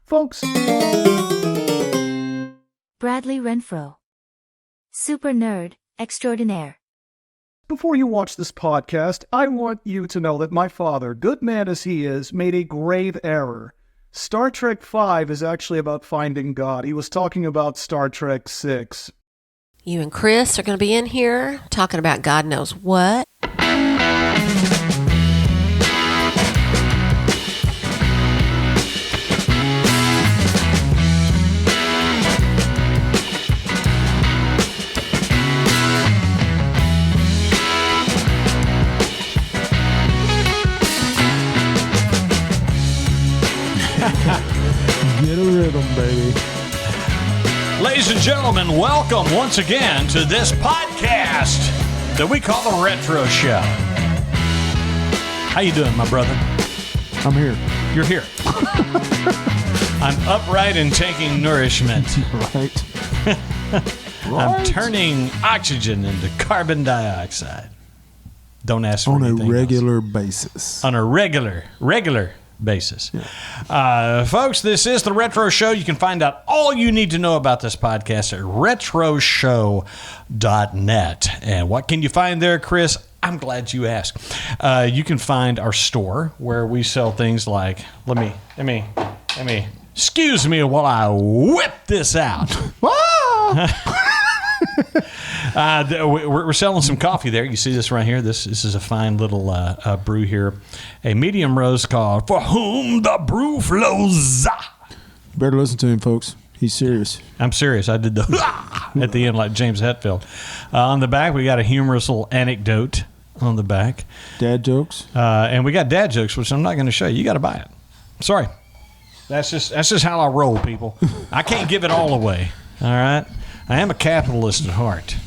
Folks. Bradley Renfro. Super nerd extraordinaire. Before you watch this podcast, I want you to know that my father, good man as he is, made a grave error. Star Trek V is actually about finding God. He was talking about Star Trek VI. You and Chris are going to be in here talking about God knows what. Get a rhythm, baby. Ladies and gentlemen, welcome once again to this podcast that we call The Retro Show. How you doing, my brother? I'm here. You're here. I'm upright and taking nourishment. Right. I'm turning oxygen into carbon dioxide. Don't ask for on anything a regular else. basis. On a regular basis. Yeah. Folks, this is The Retro Show. You can find out all you need to know about this podcast at retroshow.net. And what can you find there, Chris? I'm glad you asked. You can find our store where we sell things like, let me, excuse me while I whip this out. We're selling some coffee there. You see this right here? This is a fine little brew here. A medium roast called For Whom the Brew Flows. Better listen to him, folks. He's serious. I'm serious. I did the at the end like James Hetfield. On the back, we got a humorous little anecdote on the back. Dad jokes. And we got dad jokes, which I'm not going to show you. You got to buy it. Sorry. That's just how I roll, people. I can't give it all away. All right? I am a capitalist at heart.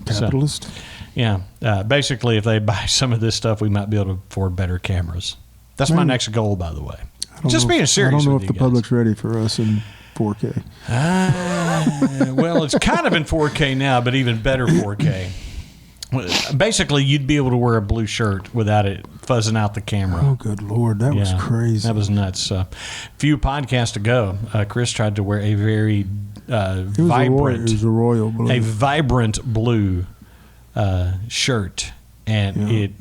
Capitalist? So, yeah. Basically, if they buy some of this stuff, we might be able to afford better cameras. That's my next goal, by the way. Just being serious. I don't know with if you the guys. public's ready for us in 4K. Well, it's kind of in 4K now, but even better 4K. Basically, you'd be able to wear a blue shirt without it fuzzing out the camera. Oh, good Lord. That was crazy. That was nuts. A few podcasts ago, Chris tried to wear a very vibrant, it was a royal blue. a vibrant blue shirt, and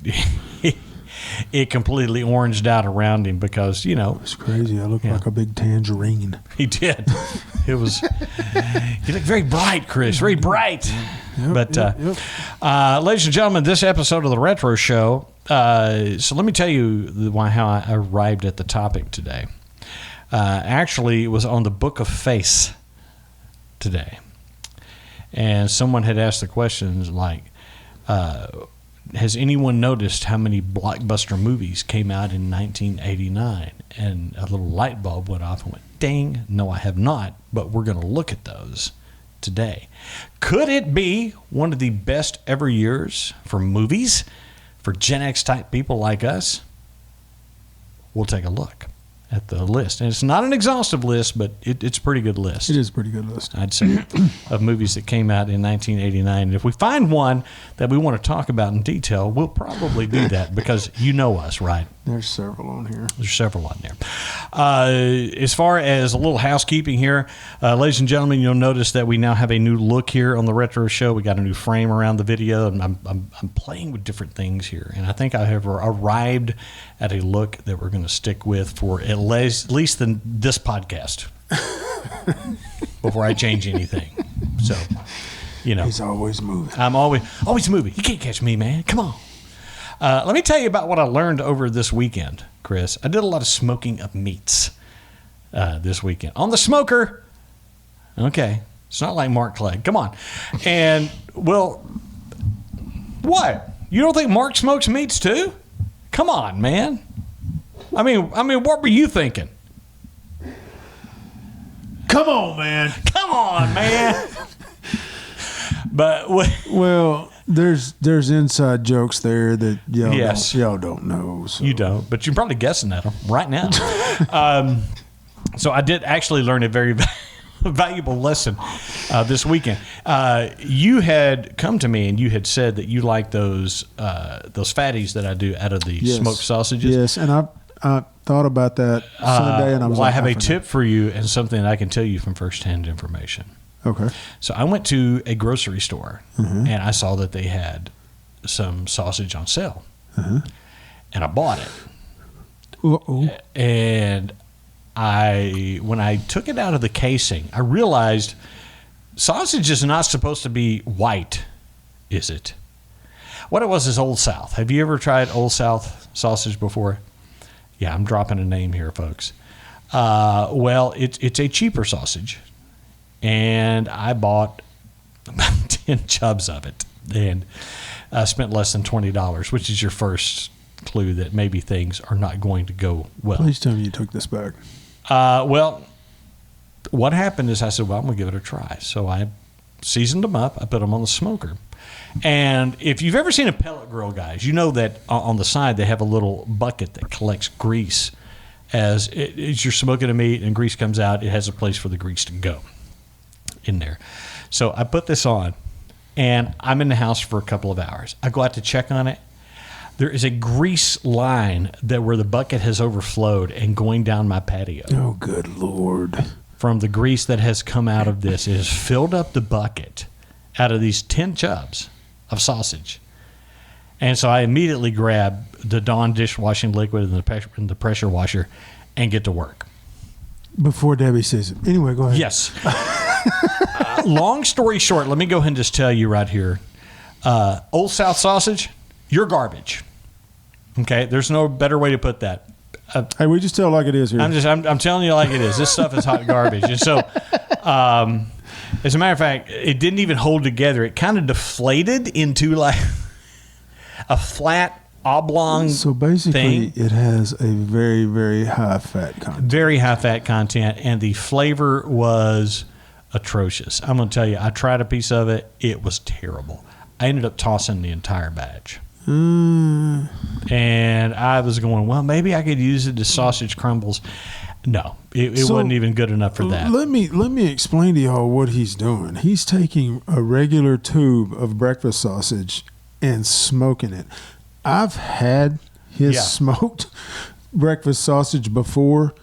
it completely oranged out around him because, you know. It was crazy. I looked like a big tangerine. He did. It was. He looked very bright, Chris. Very bright. Yep, Ladies and gentlemen, this episode of the Retro Show. So let me tell you how I arrived at the topic today. Actually, it was on the Book of Face today, and someone had asked the questions like, has anyone noticed how many blockbuster movies came out in 1989? And a little light bulb went off and went, ding, no, I have not, but we're going to look at those today. Could it be one of the best ever years for movies for Gen X type people like us? We'll take a look at the list. And it's not an exhaustive list, but it's a pretty good list. It is a pretty good list. I'd say, of movies that came out in 1989. And if we find one that we want to talk about in detail, we'll probably do that because you know us, right? There's several on here. There's several on there. As far as a little housekeeping here, ladies and gentlemen, you'll notice that we now have a new look here on the Retro Show. We got a new frame around the video, and I'm playing with different things here. And I think I have arrived at a look that we're going to stick with for at least this podcast before I change anything. So, you know. He's always moving. I'm always moving. You can't catch me, man. Come on. Let me tell you about what I learned over this weekend, Chris. I did a lot of smoking of meats this weekend. On the smoker. Okay. It's not like Mark Clegg. Come on. And, well, what? You don't think Mark smokes meats too? Come on, man. I mean, what were you thinking? Come on, man. Come on, man. But well, there's inside jokes there that y'all don't know. So. You don't, but you're probably guessing at them right now. So I did actually learn a very valuable lesson this weekend. You had come to me and you had said that you like those fatties that I do out of the smoked sausages. Yes, and thought about that Sunday, and I was I like, have a forgot. tip for you and something that I can tell you from firsthand information. Okay. So I went to a grocery store, and I saw that they had some sausage on sale, and I bought it. Uh-oh. And when I took it out of the casing, I realized sausage is not supposed to be white, is it? What it was is Old South. Have you ever tried Old South sausage before? Yeah, I'm dropping a name here, folks. Well, it's a cheaper sausage, and I bought about 10 chubs of it, and I spent less than $20, which is your first clue that maybe things are not going to go well. Please tell me you took this back. Well, what happened is I said, well, I'm going to give it a try. So I seasoned them up. I put them on the smoker. And if you've ever seen a pellet grill, guys, you know that on the side they have a little bucket that collects grease. As you're smoking the meat and grease comes out, it has a place for the grease to go in there. So I put this on, and I'm in the house for a couple of hours. I go out to check on it. There is a grease line where the bucket has overflowed and going down my patio. Oh, good Lord. From the grease that has come out of this. It has filled up the bucket out of these 10 chubs of sausage. And so I immediately grab the Dawn dishwashing liquid and the pressure washer and get to work. Before Debbie says it. Anyway, go ahead. Yes. Long story short, let me go ahead and just tell you right here. Old South sausage, you're garbage. Okay? There's no better way to put that. Hey, we just tell it like it is here. I'm telling you like it is. This stuff is hot garbage. And so, as a matter of fact, it didn't even hold together. It kind of deflated into like a flat oblong So basically, thing. it has a very, very high fat content. Very high fat content, and the flavor was atrocious. I'm going to tell you, I tried a piece of it. It was terrible. I ended up tossing the entire batch. And I was going, well, maybe I could use it as sausage crumbles. No, it wasn't even good enough for that. Let me explain to y'all what he's doing. He's taking a regular tube of breakfast sausage and smoking it. I've had his smoked breakfast sausage before.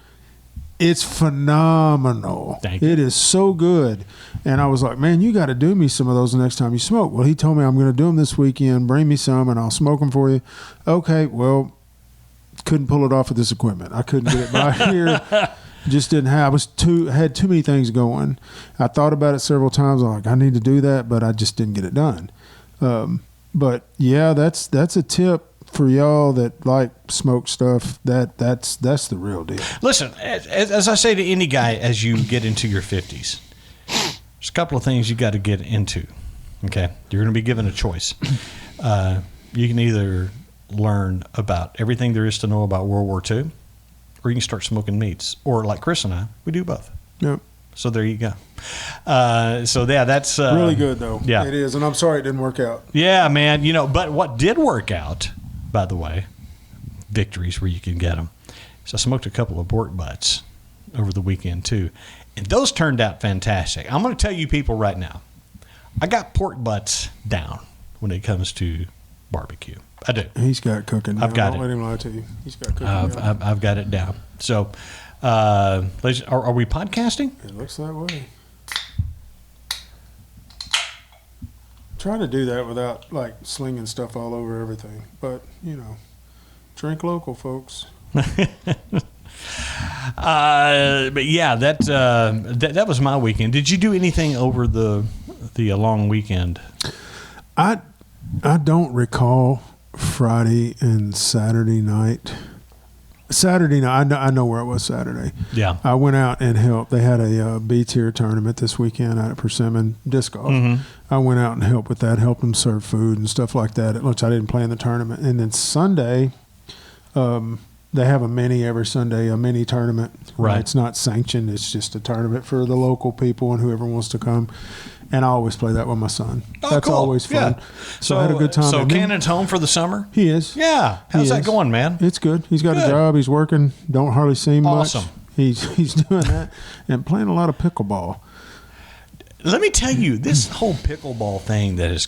It's phenomenal. Thank you. It is so good. And I was like, man, you got to do me some of those the next time you smoke. Well, he told me I'm going to do them this weekend. Bring me some and I'll smoke them for you. Okay, well, couldn't pull it off with this equipment. I couldn't get it by here. Just didn't have. Had too many things going. I thought about it several times. I'm like, I need to do that, but I just didn't get it done. But yeah, that's a tip for y'all that like smoked stuff. That's the real deal. Listen, as I say to any guy as you get into your 50s, there's a couple of things you got to get into. Okay, you're going to be given a choice. You can either learn about everything there is to know about World War II, or you can start smoking meats. Or like Chris and I, we do both. Yep. So there you go. So yeah, that's Really good though. Yeah, It is, and I'm sorry it didn't work out. yeah, man. But what did work out, by the way, victories where you can get them. So I smoked a couple of pork butts over the weekend too, and those turned out fantastic. I'm going to tell you people right now, I got pork butts down when it comes to barbecue. I do. He's got cooking down. I've got Don't it. let him lie to you. He's got cooking down. I've got it down. So, ladies, are we podcasting? It looks that way. Try to do that without like slinging stuff all over everything, but drink local, folks. But yeah, that was my weekend. Did you do anything over the long weekend? I don't recall Friday and Saturday night. Saturday night, I know where it was Saturday. Yeah. I went out and helped. They had a B-tier tournament this weekend out at Persimmon Disc Golf. Mm-hmm. I went out and helped with that, helped them serve food and stuff like that at lunch. I didn't play in the tournament. And then Sunday, they have a mini every Sunday, a mini tournament. Right. It's not sanctioned. It's just a tournament for the local people and whoever wants to come. And I always play that with my son. Oh, That's cool. always fun. Yeah. So I had a good time. So And then- Cannon's home for the summer? He is. Yeah. How's He that is. going, man? It's good. He's got Good. a job. He's working. Don't hardly see him much. Awesome. He's doing that and playing a lot of pickleball. Let me tell you, this whole pickleball thing that is...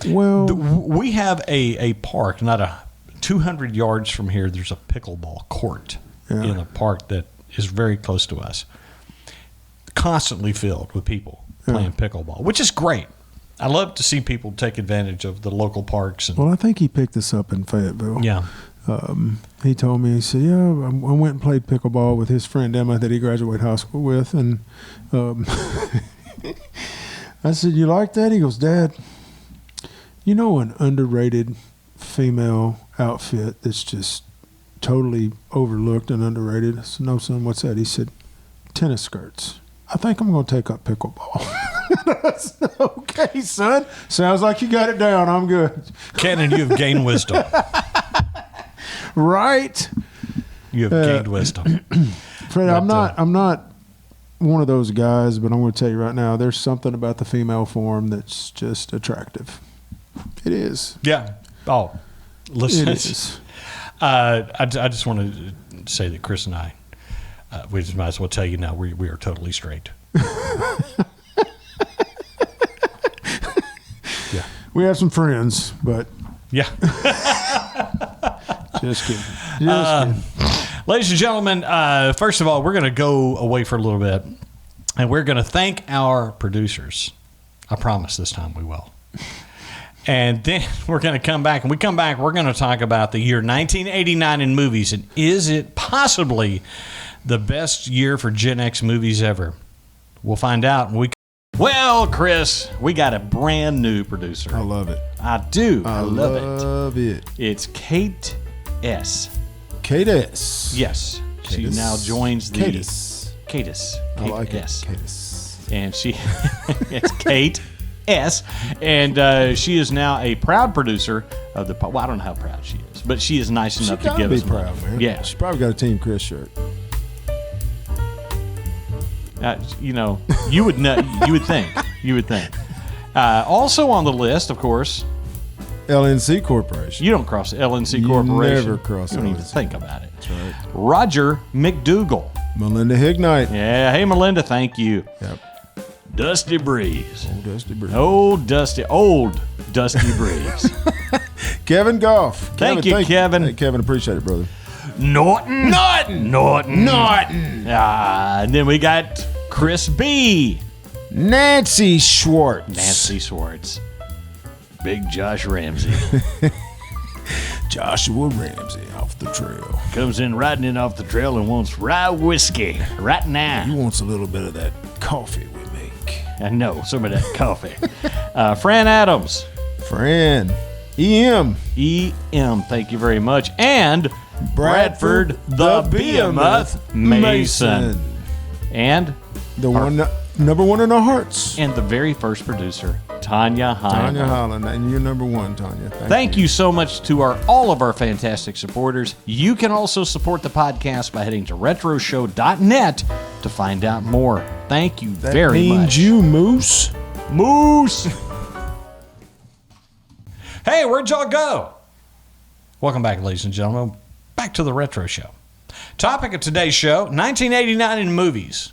Well, We have a park, not a 200 yards from here, there's a pickleball court in a park that is very close to us. Constantly filled with people playing pickleball, which is great. I love to see people take advantage of the local parks. Well, I think he picked this up in Fayetteville. Yeah. He told me, he said, yeah, I went and played pickleball with his friend Emma that he graduated high school with. And I said, you like that? He goes, Dad, you know an underrated female outfit that's just totally overlooked and underrated? I said, no, son, what's that? He said, tennis skirts. I think I'm going to take up pickleball. I said, okay, son. Sounds like you got it down. I'm good. Cannon, you have gained wisdom. Right? You have gained wisdom. Fred, I'm not one of those guys, but I'm going to tell you right now, there's something about the female form that's just attractive. It is. Yeah. Oh, listen. It is. I just want to say that Chris and I, we just might as well tell you now, we are totally straight. Yeah. We have some friends, but Yeah. just kidding. Just kidding. Ladies and gentlemen, first of all, we're going to go away for a little bit, and we're going to thank our producers. I promise this time we will. And then we're going to come back. And we come back, we're going to talk about the year 1989 in movies. And is it possibly the best year for Gen X movies ever? We'll find out. Well, Chris, we got a brand new producer. I love it. I do. I love it. Love it. It's Kate S. Kate S. Yes. She Katis. now joins the... Katis. Katis. I like S. it. Katis. And she... it's Kate S. And she is now a proud producer of the... Well, I don't know how proud she is, but she is nice enough to give us proud, money. man. Yeah. She probably got a Team Chris shirt. You know, you would know, you would think. You would think. Also on the list, of course... LNC Corporation. You don't cross LNC Corporation. Never cross You don't even LNC. think about it. That's right. Roger McDougal. Melinda Hignite. Yeah. Hey, Melinda. Thank you. Yep. Dusty Breeze. Old Dusty Breeze. Old Dusty Breeze. Kevin Goff. Thank you, Kevin. Hey, Kevin, appreciate it, brother. Norton. And then we got Chris B. Nancy Schwartz. Nancy Swartz. Big Josh Ramsey. Joshua Ramsey off the trail. Comes in riding in off the trail and wants rye whiskey right now. He wants a little bit of that coffee we make. I know, some of that coffee. Fran Adams. Fran. EM. EM, thank you very much. And Bradford the Behemoth Mason. And The one number one in our hearts. the very first producer, Tanya Hyman. Tanya Holland. And you're number one, Tanya. Thank you so much to all of our fantastic supporters. You can also support the podcast by heading to retroshow.net to find out more. Thank you That very means much. you, Moose. Moose! Hey, where'd y'all go? Welcome back, ladies and gentlemen. Back to the Retro Show. Topic of today's show, 1989 in movies.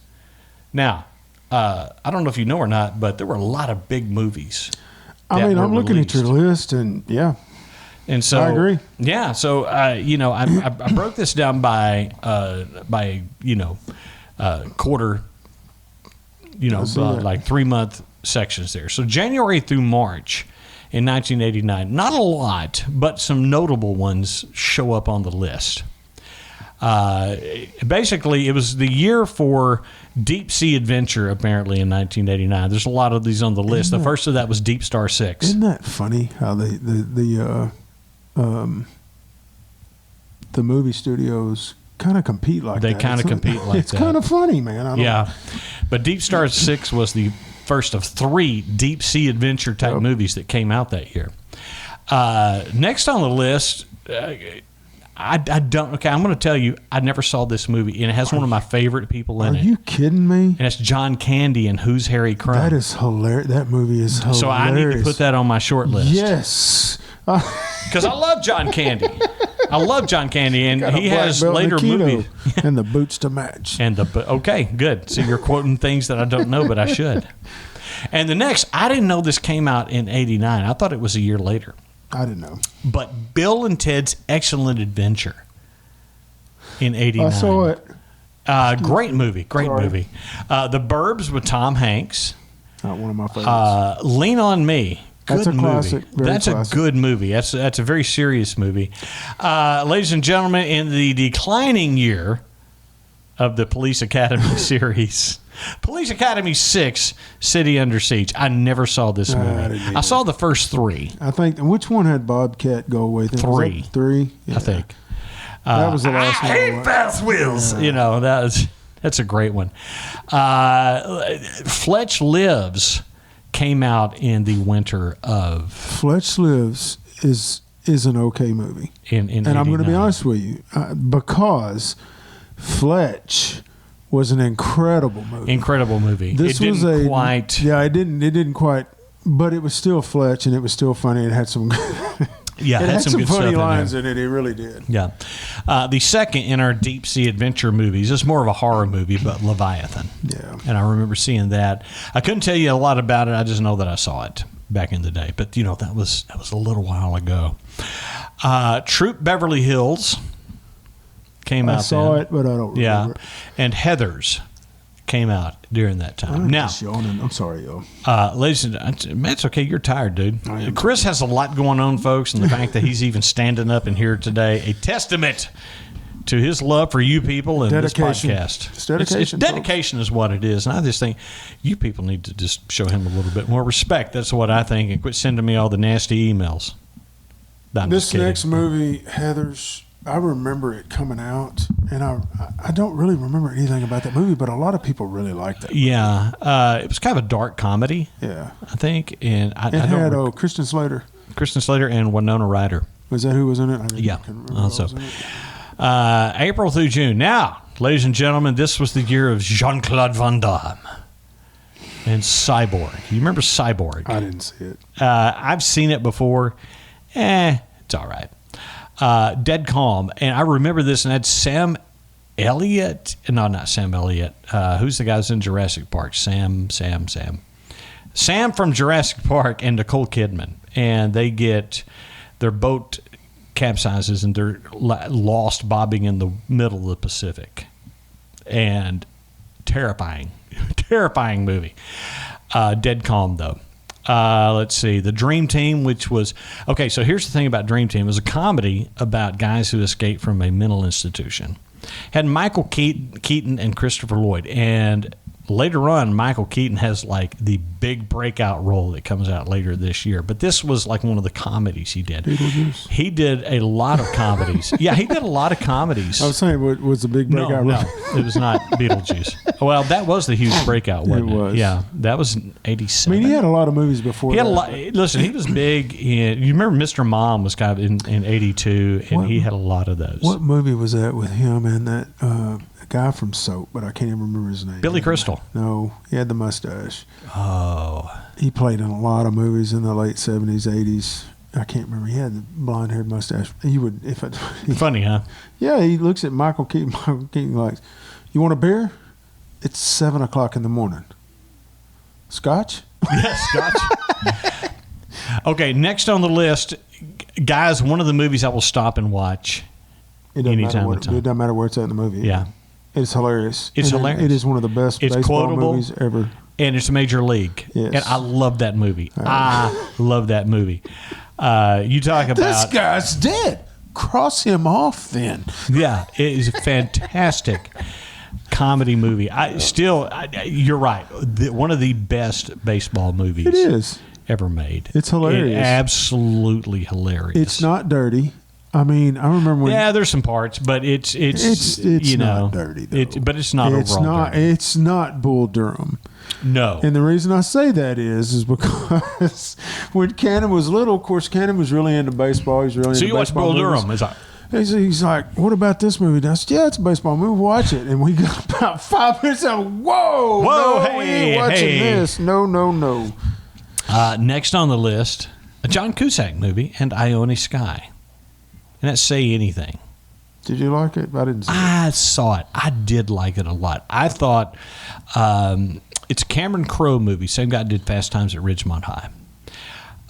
Now, I don't know if you know or not, but there were a lot of big movies. I mean, were I'm looking at your released. list, and yeah. And so I agree. Yeah, so I broke this down by quarter, like 3 month sections there. So January through March in 1989, not a lot, but some notable ones show up on the list. Basically, it was the year for deep sea adventure. Apparently, in 1989, there's a lot of these on the list. The first of that was Deep Star 6. Isn't that funny how the movie studios kind of compete like They that? kind of compete like it's that. It's kind of funny, man. I don't Yeah, but Deep Star 6 was the first of 3 deep sea adventure type movies that came out that year. Next on the list, I don't. Okay, I'm going to tell you, I never saw this movie, and it has one of my favorite people in Are it. you kidding me? And it's John Candy and Who's Harry Crumb. That is hilarious. That movie is hilarious. So I need to put that on my short list. Yes. Because I love John Candy. I love John Candy, and he has later movies. And the boots to match. Okay, good. So you're quoting things that I don't know, but I should. And the next, I didn't know this came out in 89. I thought it was a year later. I didn't know. But Bill and Ted's Excellent Adventure in '89. I saw it. Great movie. Sorry. Movie. The Burbs with Tom Hanks. Not one of my favorites. Lean on Me. Good That's a movie. classic. Very That's classic. a good movie. That's a very serious movie. Ladies and gentlemen, in the declining year of the Police Academy series, Police Academy 6, City Under Siege. I never saw this I movie. didn't I either. saw the first 3. I think, which one had Bobcat Goldthwait? Was 3. that 3? I think. That was the last one. I hate fast wheels. You know, that's a great one. Fletch Lives came out in the winter of Fletch Lives is an okay movie. in And I'm going to be 89. honest with you, because Fletch was an incredible movie. Incredible movie. This it was didn't quite. Yeah, it didn't quite, but it was still Fletch, and it was still funny. It had some. Yeah, it had some good funny stuff lines in there. in it. It really did. Yeah. The second in our deep sea adventure movies is more of a horror movie, but Leviathan. Yeah. And I remember seeing that. I couldn't tell you a lot about it. I just know that I saw it back in the day. But you know, that was a little while ago. Troop Beverly Hills came out. I saw then. it, but I don't remember. Yeah. it. And Heathers came out during that time. I'm Now, just yawning. I'm sorry, y'all. ladies and man, it's okay. You're tired, dude. I am. Chris has a lot going on, folks, and the fact that he's even standing up in here today, a testament to his love for you people and Dedication. this podcast. It's dedication, It's dedication is what it is, and I just think you people need to just show him a little bit more respect. That's what I think, and quit sending me all the nasty emails. I'm This just kidding. next movie, Heathers, I remember it coming out, and I don't really remember anything about that movie, but a lot of people really liked it. Yeah, it was kind of a dark comedy, Yeah. I think, and I It don't had remember Kristen Slater. Kristen Slater and Winona Ryder. Was that who was in it? I Yeah, couldn't remember who also. was in it. April through June. Now, ladies and gentlemen, this was the year of Jean-Claude Van Damme and Cyborg. You remember Cyborg? I didn't see it. I've seen it before. It's all right. Dead Calm. And I remember this, and that's Sam Elliott. No, not Sam Elliott. Who's the guy that's in Jurassic Park? Sam from Jurassic Park and Nicole Kidman. And they get their boat capsizes, and they're lost bobbing in the middle of the Pacific. And terrifying movie. Dead Calm, though. Let's see. The Dream Team, which was... Okay, so here's the thing about Dream Team. It was a comedy about guys who escaped from a mental institution. Had Michael Keaton and Christopher Lloyd. And later on, Michael Keaton has like the big breakout role that comes out later this year. But this was like one of the comedies he did. Beetlejuice. He did a lot of comedies. Yeah, he did a lot of comedies. I was saying, what was the big breakout? No, it was not Beetlejuice. Well, that was the huge breakout, wasn't it? It was. Yeah, that was in I '87. mean, he had a lot of movies before He had a that. lot. Listen, he was big in. You remember Mr. Mom was kind of in '82, and What- he had a lot of those. What movie was that with him and that guy from Soap, but I can't even remember his name. Billy Crystal. No, he had the mustache. Oh, He played in a lot of movies in the late 70s, 80s. I can't remember. He had the blonde-haired mustache. He would, if it, funny, huh? yeah, he looks at Michael Keaton. Michael Keaton like, "You want a beer? It's 7:00 in the morning. Scotch?" Yes, gotcha. Okay, next on the list, guys. One of the movies I will stop and watch. It doesn't Anytime matter at a time. it doesn't matter where it's at in the movie. Yeah, It's hilarious. It's And hilarious. It is one of the best It's baseball quotable. movies ever. and it's Major League. Yes. And I love that movie. I love that movie. You talk about This guy's dead. Cross him off then. Yeah, it is a fantastic comedy movie. You're right. One of the best baseball movies It is. ever made. It's hilarious. Absolutely hilarious. It's not dirty. I mean, I remember when. Yeah, there's some parts, but it's It's you know, not dirty though. but it's not It's overall not. dirty. It's not Bull Durham. No. And the reason I say that is because when Cannon was little, of course, Cannon was really into baseball. He's really So into you watch baseball Bull movies. Durham? It's like, He's like, what about this movie? I said, yeah, it's a baseball movie. Watch it. And we got about 5 minutes out. Whoa, Whoa, no, we hey, ain't watching hey. this. No. next on the list, a John Cusack movie and Ione Sky. And that's Say Anything. Did you like it? I didn't see it. I saw it. I did like it a lot. I thought it's a Cameron Crowe movie. Same guy did Fast Times at Ridgemont High.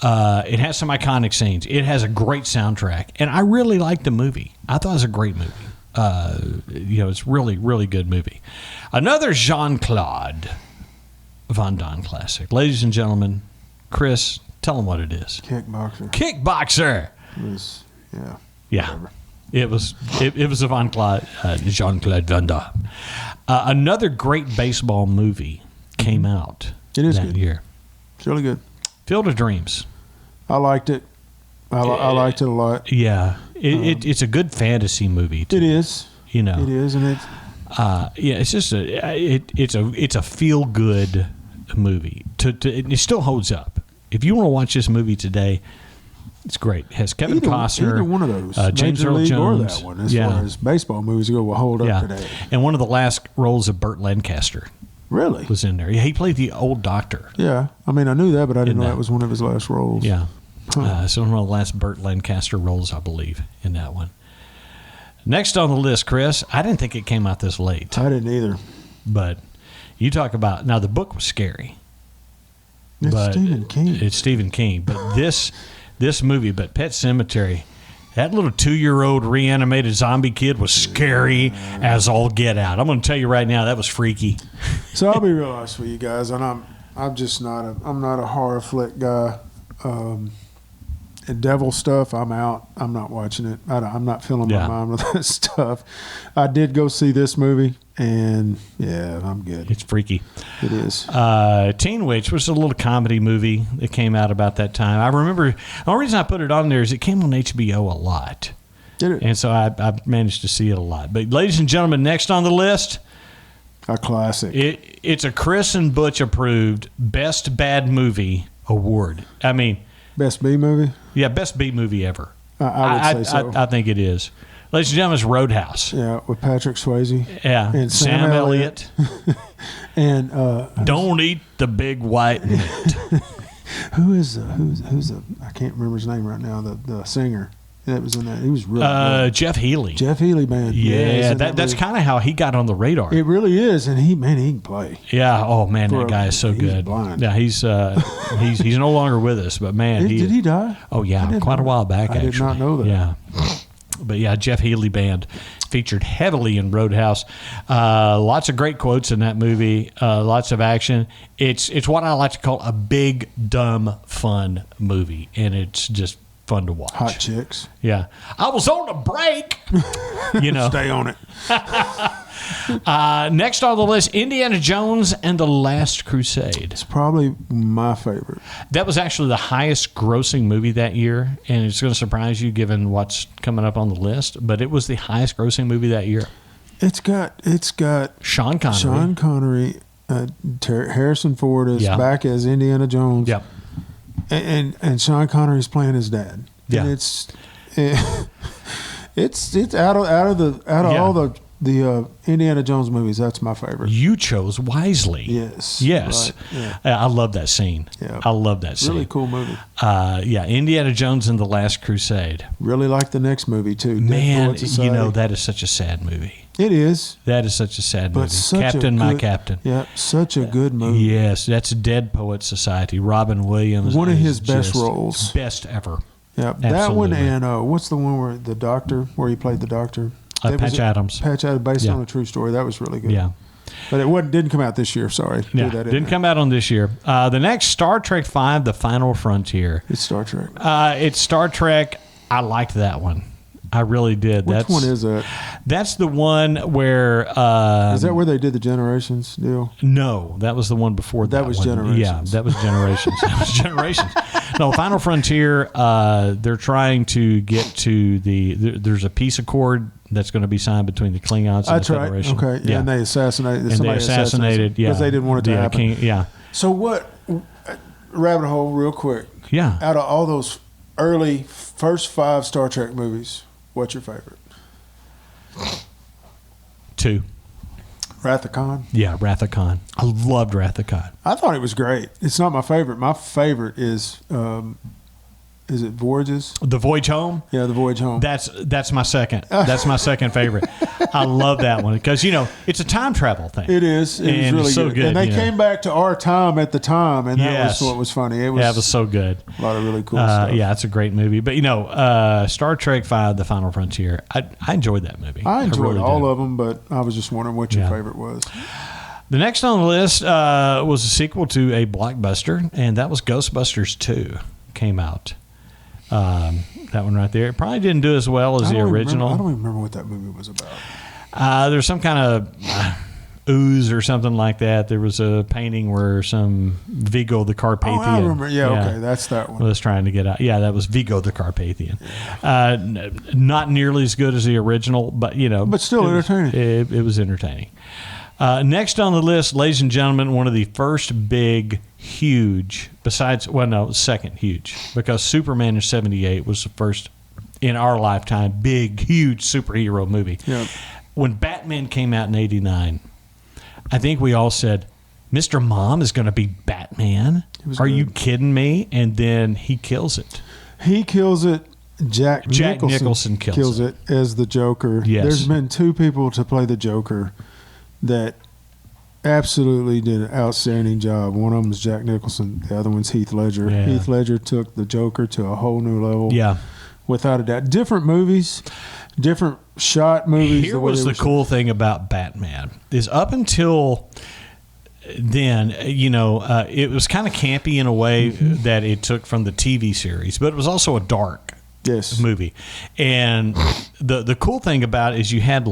It has some iconic scenes. It has a great soundtrack, and I really liked the movie. I thought it was a great movie. It's really, really good movie. Another Jean-Claude Van Damme classic. Ladies and gentlemen, Chris, tell them what it is. Kickboxer. Kickboxer. Yeah. Whatever. It was a Jean-Claude Van Damme. Another great baseball movie came out that year. It's really good. Field of Dreams. I liked it. I liked it a lot. Yeah, it's a good fantasy movie too. It is. It is, and it's it's just it's a feel good movie. It still holds up. If you want to watch this movie today, it's great. It has Kevin Costner, either one of those, James Major Earl League Jones, or that one, as far as baseball movies go, will hold up today. And one of the last roles of Burt Lancaster. Really? Was in there. Yeah, he played the old doctor. Yeah. I mean, I knew that, but I didn't know that was one of his last roles. Yeah. So one of the last Burt Lancaster roles, I believe, in that one. Next on the list, Chris, I didn't think it came out this late. I didn't either. But you talk about, now the book was scary. It's Stephen King. It's Stephen King. But this movie, but Pet Sematary, that little 2-year-old reanimated zombie kid was scary as all get out. I'm going to tell you right now, that was freaky. So I'll be real honest with you guys, and I'm just not a horror flick guy. And devil stuff, I'm out. I'm not watching it. I'm not filling my mind with that stuff. I did go see this movie, and I'm good. It's freaky. It is. Teen Witch was a little comedy movie that came out about that time. I remember, the only reason I put it on there is it came on HBO a lot. Did it? And so I managed to see it a lot. But ladies and gentlemen, next on the list, a classic. It's a Chris and Butch approved Best Bad Movie award. I mean, Best B movie? Yeah, best B movie ever. I would say so. I think it is. Ladies and gentlemen, it's Roadhouse. Yeah, with Patrick Swayze. Yeah, and Sam Elliott. And don't eat the big white meat. who's I can't remember his name right now. The singer that was in that. He was really good. Jeff Healey. Jeff Healey Band. Yeah, that's kind of how he got on the radar. It really is, and he can play. Yeah. Oh man, that guy is so good. Blind. Yeah, he's no longer with us, but man, did he die? Oh yeah, quite a while back. I did not know that. Yeah. But yeah, Jeff Healey Band featured heavily in Roadhouse. Lots of great quotes in that movie. Lots of action. It's what I like to call a big, dumb, fun movie, and it's just fun to watch. Hot chicks. Yeah. I was on a break. Stay on it. Next on the list, Indiana Jones and the Last Crusade. It's probably my favorite. That was actually the highest grossing movie that year, and it's going to surprise you given what's coming up on the list, but it was the highest grossing movie that year. It's got Sean Connery. Sean Connery, Harrison Ford is back as Indiana Jones. Yep. And Sean Connery's playing his dad. Yeah. And it's out of all the Indiana Jones movies, that's my favorite. You chose wisely. Yes. Right. Yeah. I love that scene. Yeah. I love that scene. Really cool movie. Indiana Jones and the Last Crusade. Really like the next movie too. Man, that is such a sad movie. It is. That is such a sad movie. Captain, My Captain. Yeah, such a good movie. Yes, that's Dead Poets Society. Robin Williams. One of his best roles. Best ever. Yeah, that one and what's the one where where he played the doctor? Patch Adams. Patch Adams, based on a true story. That was really good. Yeah. But it didn't come out this year, sorry. Yeah, didn't come out on this year. The next, Star Trek V, The Final Frontier. It's Star Trek. It's Star Trek. I liked that one. I really did. Which one is that? That's the one where... is that where they did the Generations deal? No, that was the one before that was one. Generations. Yeah, that was Generations. That was Generations. No, Final Frontier, they're trying to get to there's a peace accord that's going to be signed between the Klingons and the Federation. Okay, yeah. And they assassinated. Because they didn't want it to happen. So what? Rabbit hole, real quick. Yeah. Out of all those early first 5 Star Trek movies, what's your favorite? 2. Wrath of Khan? Yeah, Wrath of Khan. I loved Wrath of Khan. I thought it was great. It's not my favorite. My favorite is Is it Voyages? The Voyage Home. Yeah, The Voyage Home. That's my second. That's my second favorite. I love that one because it's a time travel thing. It is. It was really so good. And they came back to our time at the time, and that was what was funny. It was so good. A lot of really cool stuff. Yeah, it's a great movie. But Star Trek V: The Final Frontier. I enjoyed that movie. I enjoyed really all of them, but I was just wondering what your favorite was. The next on the list was a sequel to a blockbuster, and that was Ghostbusters 2. Came out. That one right there. It probably didn't do as well as the original. I don't even remember what that movie was about. There's some kind of ooze or something like that. There was a painting where some Vigo the Carpathian. Oh, I remember. Yeah, okay, that's that one. Was trying to get out. Yeah, that was Vigo the Carpathian. Not nearly as good as the original, but but still entertaining. It was entertaining. Next on the list, ladies and gentlemen, one of the first big, huge, second huge, because Superman in 78 was the first in our lifetime big, huge superhero movie. Yep. When Batman came out in 89, I think we all said, Mr. Mom is going to be Batman? Are you kidding me? And then he kills it. He kills it. Jack Nicholson kills it as the Joker. Yes. There's been two people to play the Joker that absolutely did an outstanding job. One of them is Jack Nicholson. The other one's Heath Ledger. Yeah. Heath Ledger took the Joker to a whole new level. Yeah. Without a doubt. Different movies, different shot movies. Here was the cool thing about Batman is up until then, it was kind of campy in a way that it took from the TV series, but it was also a dark movie. And the cool thing about it is you had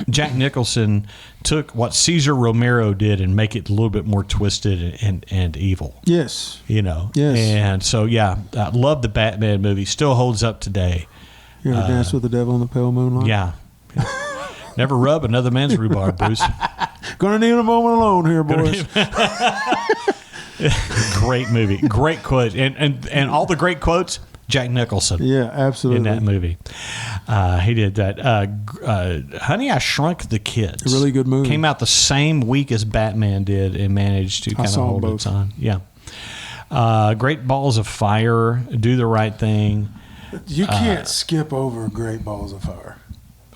Jack Nicholson took what Cesar Romero did and make it a little bit more twisted and evil. Yes. Yes. And so, I love the Batman movie. Still holds up today. You ever dance with the devil in the pale moonlight? Yeah. Never rub another man's rhubarb, Bruce. Gonna need a moment alone here, boys. Great movie. Great quote. And all the great quotes, Jack Nicholson. Yeah, absolutely. In that movie. He did that. Honey, I Shrunk the Kids. A really good movie. Came out the same week as Batman did and managed to kind of hold its own. Yeah. Great Balls of Fire, Do the Right Thing. You can't skip over Great Balls of Fire.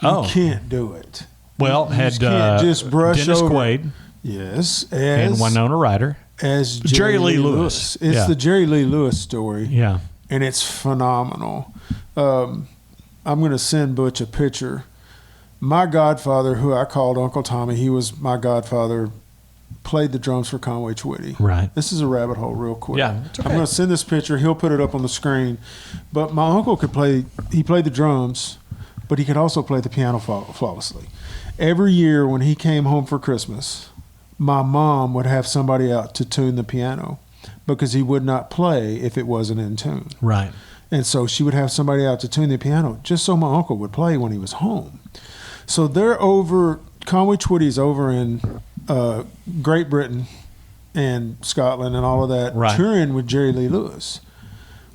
You can't do it. Well, you can't just brush Dennis over. Quaid. Yes. And Winona Ryder. As Jerry Lee Lewis. It's the Jerry Lee Lewis story. Yeah. And it's phenomenal. I'm going to send Butch a picture. My godfather, who I called Uncle Tommy, he was my godfather, played the drums for Conway Twitty. Right. This is a rabbit hole real quick. Yeah, it's okay. I'm going to send this picture. He'll put it up on the screen. But my uncle he played the drums, but he could also play the piano flawlessly. Every year when he came home for Christmas, my mom would have somebody out to tune the piano because he would not play if it wasn't in tune. Right. And so she would have somebody out to tune the piano just so my uncle would play when he was home. So Conway Twitty's over in Great Britain and Scotland and all of that, touring with Jerry Lee Lewis.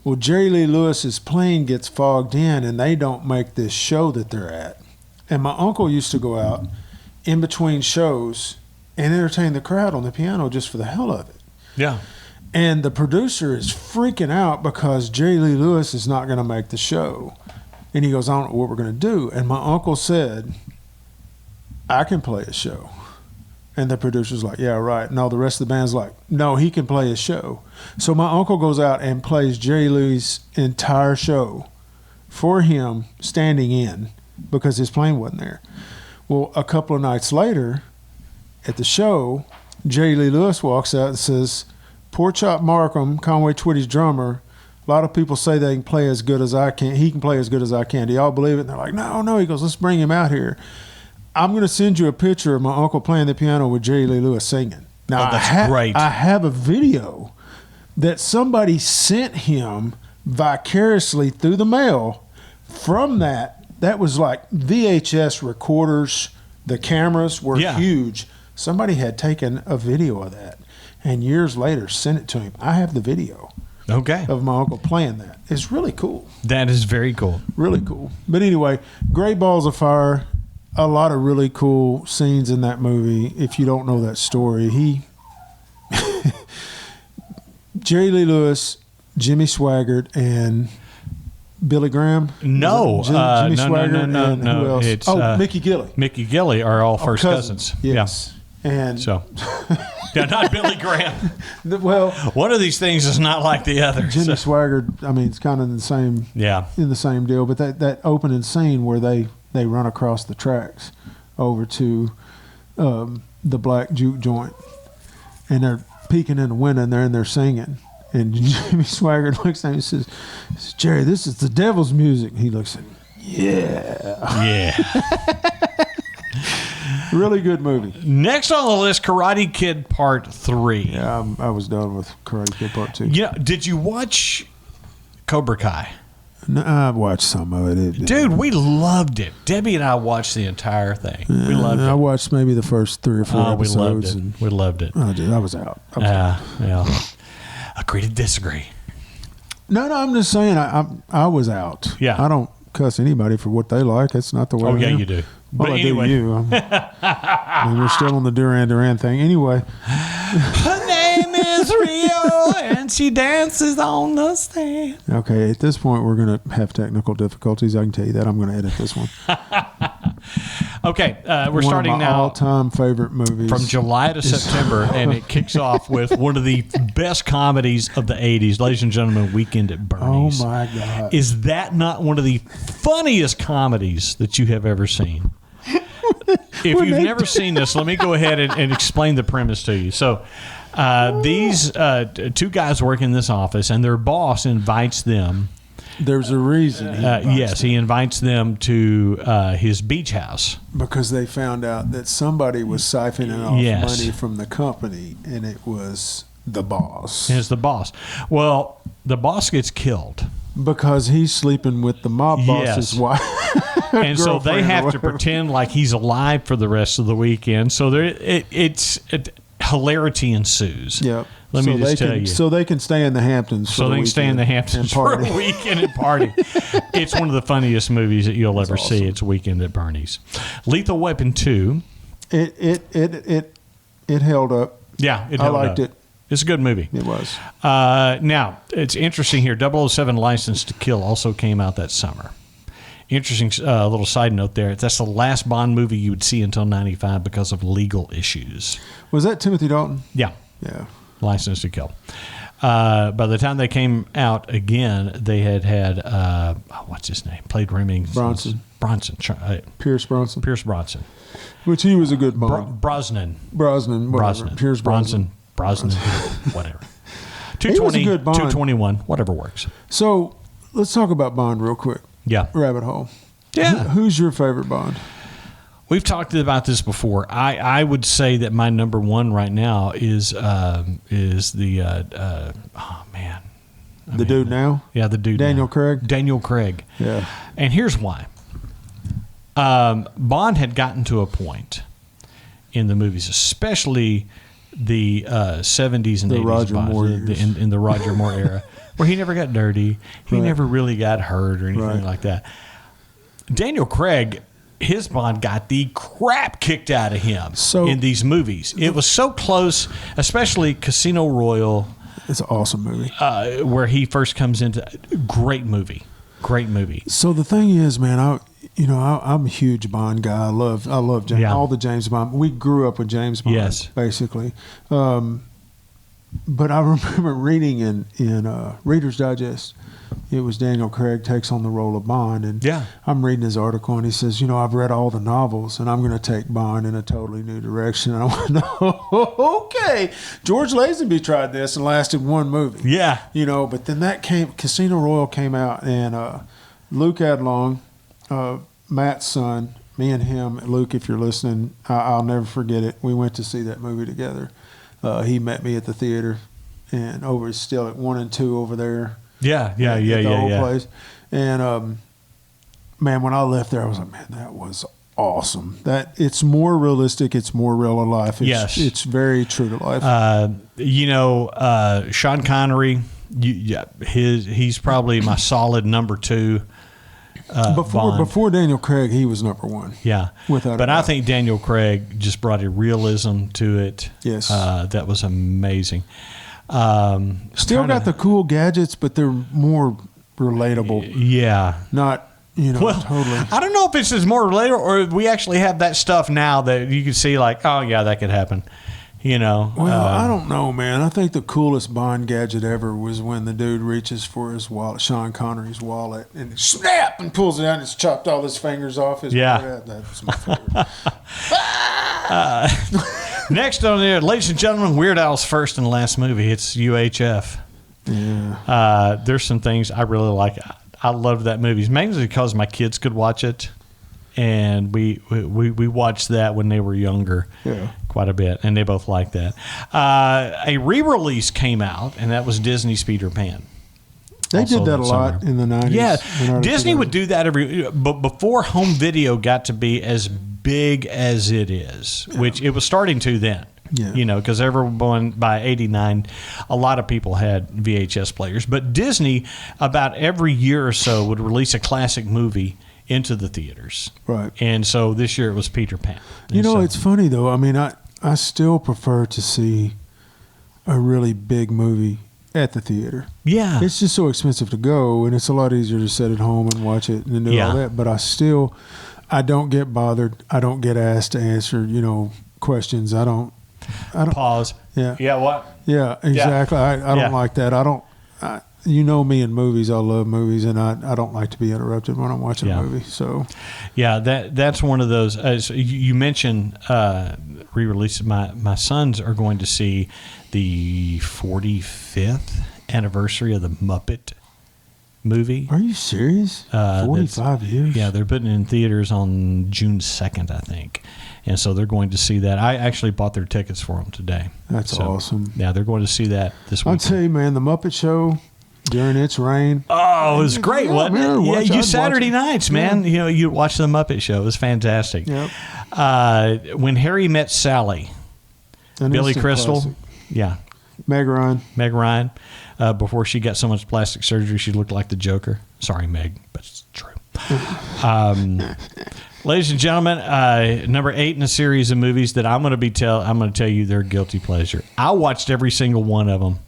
Well, Jerry Lee Lewis's plane gets fogged in and they don't make this show that they're at. And my uncle used to go out in between shows and entertain the crowd on the piano just for the hell of it. Yeah. And the producer is freaking out because Jerry Lee Lewis is not going to make the show. And he goes, I don't know what we're going to do. And my uncle said, I can play a show. And the producer's like, yeah, right. And all the rest of the band's like, no, he can play a show. So my uncle goes out and plays Jerry Lee's entire show for him standing in because his plane wasn't there. Well, a couple of nights later at the show, Jerry Lee Lewis walks out and says, Poor Chop Markham, Conway Twitty's drummer, a lot of people say they can play as good as I can. He can play as good as I can. Do y'all believe it? And they're like, no. He goes, let's bring him out here. I'm going to send you a picture of my uncle playing the piano with Jerry Lee Lewis singing. Now, that's great. I have a video that somebody sent him vicariously through the mail from that. That was like VHS recorders. The cameras were huge. Somebody had taken a video of that and years later sent it to him. I have the video of my uncle playing that. It's really cool. That is very cool. Really cool. But anyway, Great Balls of Fire, a lot of really cool scenes in that movie. If you don't know that story, Jerry Lee Lewis Jimmy Swaggart and Billy Graham? No, Jimmy no, Swaggart no, and no. who else? It's, Mickey Gilley. Mickey Gilley are all first cousins. Yes. Yeah. And So, yeah, not Billy Graham. well, One of these things is not like the other. Jimmy So, Swaggart, I mean, it's kind of in the same deal, but that opening scene where they run across the tracks over to the black juke joint, and they're peeking in the window and they're in there singing, and Jimmy Swaggart looks at him and says, Jerry, this is the devil's music. And he looks at him, yeah. Really good movie. Next on the list, Karate Kid Part 3. Yeah, I was done with Karate Kid Part 2. Yeah, did you watch Cobra Kai? No, I watched some of it. Dude, we loved it. Debbie and I watched the entire thing. We loved I it. watched maybe the first 3 or 4 Oh, we loved episodes. it. And We loved it. I was out. Yeah. Agree to disagree. No, I'm just saying I was out. Yeah. I don't cuss anybody for what they like. That's not the way Oh, I yeah, am. you do. Well, But I anyway. do you. I mean, we're still on the Duran thing. Anyway, Her name is Rio, and she dances on the stand. okay, at this point, we're going to have technical difficulties. I can tell you that. I'm going to edit this one. Okay, we're One starting of my now all-time favorite movies. from July to September, and it kicks off with one of the best comedies of the 80s. Ladies and gentlemen, Weekend at Oh, Bernie's. my God. Is that not one of the funniest comedies that you have ever seen? If you've never seen this, let me go ahead and explain the premise to you. So, these 2 guys work in this office, and their boss invites them. There's a reason. He invites them to his beach house. Because they found out that somebody was siphoning off Yes. money from the company, and it was the boss. Is the boss. Well, the boss gets killed. Because he's sleeping with the mob boss's Yes. wife. And so they Girlfriend or have to whatever. pretend like he's alive for the rest of the weekend. So hilarity ensues. Yep. Let me just tell you. So they can stay in the Hamptons. So they can stay in the Hamptons for a weekend and party. It's one of the funniest movies that you'll ever see. It's Weekend at Bernie's. Lethal Weapon 2. It held up. Yeah, I liked it. It's a good movie. It was. Now, it's interesting here. 007 License to Kill also came out that summer. Interesting little side note there. That's the last Bond movie you would see until 95 because of legal issues. Was that Timothy Dalton? Yeah. Yeah. License to Kill. By the time they came out again, they had what's his name? Played Remington. Bronson. Pierce Bronson. Pierce Bronson. Which he was a good Bond. Brosnan. Brosnan. Whatever. Pierce Brosnan. Brosnan. Whatever. He was a good Bond. 221. Whatever works. So let's talk about Bond real quick. Yeah. Rabbit hole. Yeah. Who's your favorite Bond? We've talked about this before. I would say that my number one right now is the oh man, Dude now? Yeah, the dude Daniel now. Craig? Daniel Craig. Yeah. And here's why. Bond had gotten to a point in the movies, especially the 70s and The 80s Roger Bonds, Moore years. in the Roger Moore era, where he never got dirty, he Right. never really got hurt or anything Right. like that. Daniel Craig, his Bond got the crap kicked out of him in these movies. It was so close, especially Casino Royale. It's an awesome movie. Where he first comes into. Great movie. So the thing is, man, I'm a huge Bond guy. I love James, all the James Bond. We grew up with James Bond, Yes. basically. But I remember reading in Reader's Digest, it was Daniel Craig takes on the role of Bond, and I'm reading his article, and he says, I've read all the novels, and I'm going to take Bond in a totally new direction. And I went, okay. George Lazenby tried this and lasted one movie. Yeah. But then Casino Royale came out, and Luke Adlong, Matt's son, me and him, Luke, if you're listening, I'll never forget it. We went to see that movie together. He met me at the theater, and still at 1 and 2 over there. Yeah. The whole place. And man, when I left there, I was like, man, that was awesome. That it's more realistic. It's more real to life. It's very true to life. Sean Connery. He's probably my solid number 2. Before Daniel Craig, he was number 1. Yeah, without. But I think Daniel Craig just brought a realism to it. Yes, that was amazing. Still got the cool gadgets, but they're more relatable. Yeah. Not, totally. I don't know if it's as more relatable or we actually have that stuff now that you can see like, oh, yeah, that could happen. Well, I don't know, man. I think the coolest Bond gadget ever was when the dude reaches for his wallet, Sean Connery's wallet, and snap and pulls it out and it's chopped all his fingers off. That's my favorite. Next on there, ladies and gentlemen, Weird Al's first and last movie. It's UHF. Yeah. There's some things I really like. I love that movie, mainly because my kids could watch it. And we watched that when they were younger, quite a bit, and they both liked that. A re-release came out, and that was Disney's Peter Pan. They did that a lot in the 90s. Yeah, Disney would do that but before home video got to be as big as it is, which it was starting to then. Yeah. Because everyone by 89, a lot of people had VHS players. But Disney, about every year or so, would release a classic movie into the theaters. Right. And so this year it was Peter Pan. It's funny, though. I mean, I still prefer to see a really big movie at the theater. Yeah. It's just so expensive to go, and it's a lot easier to sit at home and watch it and do all that. But I don't get bothered. I don't get asked to answer, questions. I don't. Pause. Yeah. Yeah, what? Yeah, exactly. I don't like that. Me in movies, I love movies, and I don't like to be interrupted when I'm watching a movie. So, that's one of those. As you mentioned, re-release. My sons are going to see the 45th anniversary of the Muppet movie. Are you serious? 45 years? Yeah, they're putting it in theaters on June 2nd, I think. And so they're going to see that. I actually bought their tickets for them today. That's awesome. Yeah, they're going to see that this week. I'll tell you, man, the Muppet Show during its reign. Oh, it was great, wasn't it? Yeah, you Saturday nights, man. Yeah. You watch the Muppet Show. It was fantastic. Yep. When Harry Met Sally, Billy Crystal. Classic. Yeah. Meg Ryan. Before she got so much plastic surgery, she looked like the Joker. Sorry, Meg, but it's true. Ladies and gentlemen, number 8 in a series of movies that I'm going to tell you they're guilty pleasure. I watched every single one of them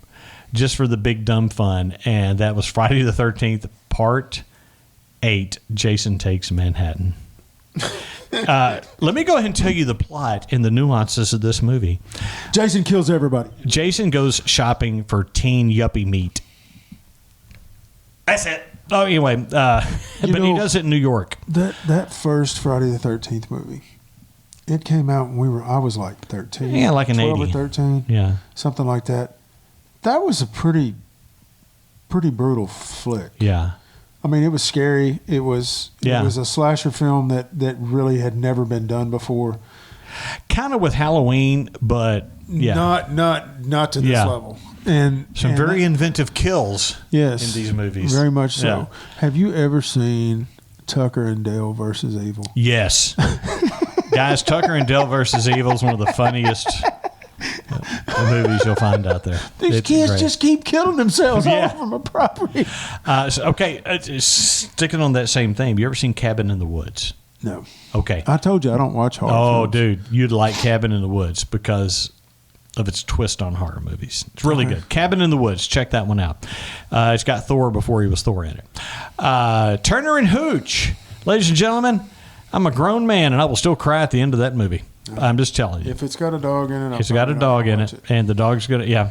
just for the big dumb fun, and that was Friday the 13th, Part 8, Jason Takes Manhattan. Let me go ahead and tell you the plot and the nuances of this movie. Jason kills everybody. Jason goes shopping for teen yuppie meat. That's it. Oh, anyway, but he does it in New York. That first Friday the 13th movie, it came out when I was like 13. Yeah, like an 12 80. or 13. Yeah. Something like that. That was a pretty brutal flick. Yeah. I mean, it was scary. It was a slasher film that really had never been done before. Kind of with Halloween, but not to this level. And some very inventive kills in these movies. Very much so. Yeah. Have you ever seen Tucker and Dale versus Evil? Yes. Guys, Tucker and Dale versus Evil is one of the funniest movies you'll find out there. These kids just keep killing themselves all over my property. Sticking on that same theme, you ever seen Cabin in the Woods? No. Okay. I told you I don't watch horror films. Dude, you'd like Cabin in the Woods because of its twist on horror movies. It's really good. Cabin in the Woods. Check that one out. It's got Thor before he was Thor in it. Turner and Hooch. Ladies and gentlemen, I'm a grown man, and I will still cry at the end of that movie. I'm just telling you. If it's got a dog in it, it's got a dog in it, and the dog's going to,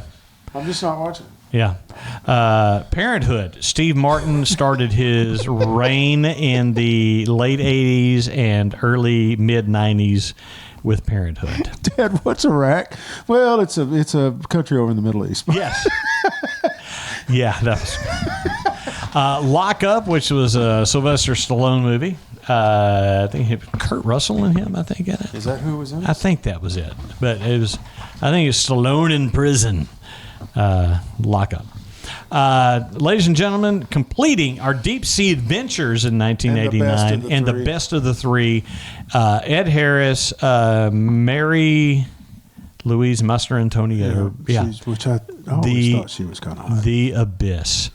I'm just not watching it. Yeah. Parenthood. Steve Martin started his reign in the late 80s and early mid-90s with Parenthood. Dad, what's Iraq? Well, it's a country over in the Middle East. Yes. Yeah, that was Lock Up, which was a Sylvester Stallone movie. I think Kurt Russell and him, I think, in it. Is that who was in it? I think that was it. But I think it's Stallone in prison. Lock Up. Ladies and gentlemen, completing our deep sea adventures in 1989 and the best of the three, Ed Harris, Mary Louise Master-Antonio, which I always thought she was kind of hot. The Abyss,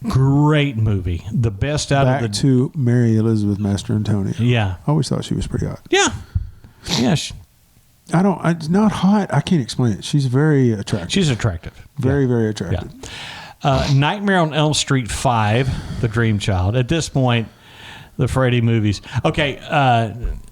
great movie, the best out Back of the to Mary Elizabeth Master-Antonio. Yeah, I always thought she was pretty hot. Yeah. It's not hot. I can't explain it. She's very attractive. She's attractive. Very, very attractive. Nightmare on Elm Street 5, The Dream Child. At this point, the Freddy movies. Okay,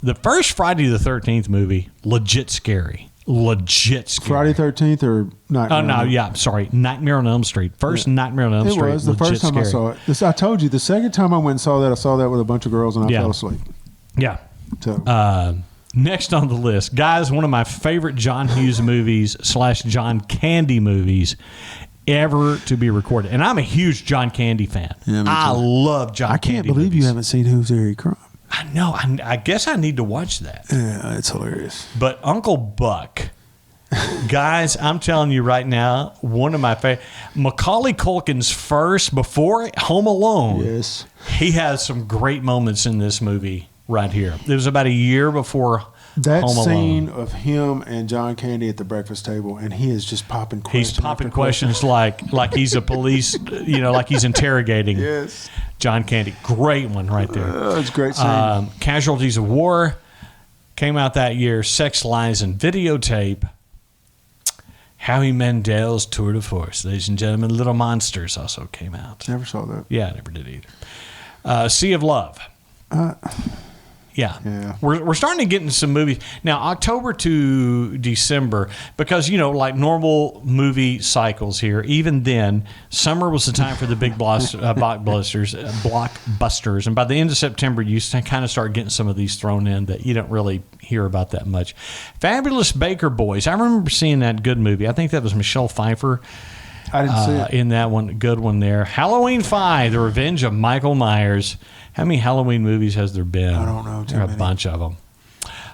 the first Friday the 13th movie, legit scary. Friday 13th or Nightmare? Oh, no, yeah, sorry. Nightmare on Elm Street. First Nightmare on Elm Street. It was the first time I saw it. I told you, the second time I went and saw that with a bunch of girls and I fell asleep. Yeah. So. Next on the list, guys, one of my favorite John Hughes movies / John Candy movies ever to be recorded. And I'm a huge John Candy fan. Yeah, I love John Candy. I can't believe you haven't seen Who's Harry Crumb. I know. I guess I need to watch that. Yeah, it's hilarious. But Uncle Buck, guys, I'm telling you right now, one of my favorite. Macaulay Culkin's first, before Home Alone. Yes. He has some great moments in this movie right here. It was about a year before that Home Alone. Scene of him and John Candy at the breakfast table, and he is just popping questions. He's popping questions like he's a police, like he's interrogating John Candy. Great one right there. It's a great scene. Casualties of War came out that year. Sex, Lies, and Videotape. Howie Mandel's Tour de Force. Ladies and gentlemen, Little Monsters also came out. Never saw that. Yeah, I never did either. Sea of Love. Yeah. We're starting to get into some movies. Now, October to December, because, like normal movie cycles here, even then, summer was the time for the big blockbusters. And by the end of September, you kind of start getting some of these thrown in that you don't really hear about that much. Fabulous Baker Boys. I remember seeing that good movie. I think that was Michelle Pfeiffer. I didn't see it. In that one, good one there. Halloween 5, The Revenge of Michael Myers. How many Halloween movies has there been? I don't know. There are a bunch of them.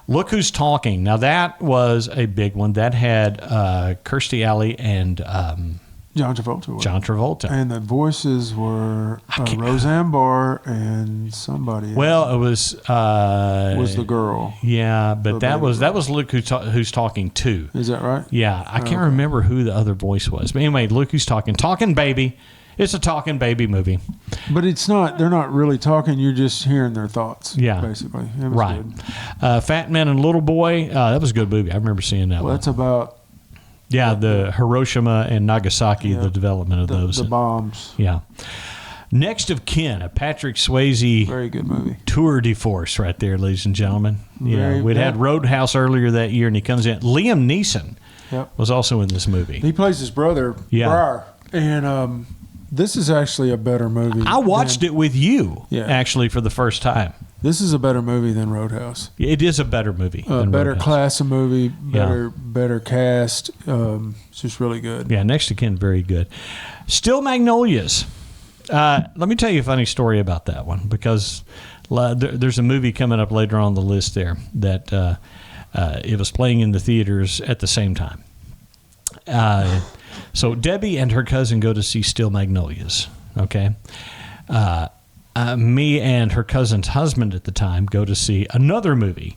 Look Who's Talking. Now, that was a big one. That had Kirstie Alley and John Travolta. John Travolta. And the voices were Roseanne Barr and somebody else. Well, it was the girl. Yeah, but that was Look Who's Talking 2. Is that right? Yeah, I can't remember who the other voice was. But anyway, Look Who's Talking. Talking Baby. It's a talking baby movie. But it's not, they're not really talking, you're just hearing their thoughts. Yeah. Basically. It was right. Good. Fat Man and Little Boy. That was a good movie. I remember seeing that one. That's about... Yeah, the Hiroshima and Nagasaki, the development of those. The bombs. Yeah. Next of Kin, a Patrick Swayze. Very good movie. Tour de force right there, ladies and gentlemen. We'd had Roadhouse earlier that year, and he comes in. Liam Neeson was also in this movie. He plays his brother, Briar. And this is actually a better movie. I watched it with you, actually, for the first time. This is a better movie than Roadhouse. It is a better movie. Better class of movie, better cast. It's just really good. Yeah, Next to Kin, very good. Still Magnolias. Let me tell you a funny story about that one, because there's a movie coming up later on the list there that it was playing in the theaters at the same time. So Debbie and her cousin go to see Still Magnolias, okay? Me and her cousin's husband at the time go to see another movie.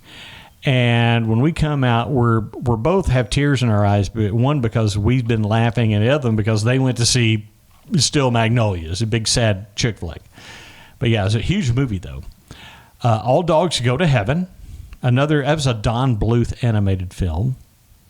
And when we come out, we're both have tears in our eyes, but one because we've been laughing, and the other one because they went to see Still Magnolias, a big sad chick flick. But yeah, it's a huge movie, though. All Dogs Go to Heaven. That was a Don Bluth animated film.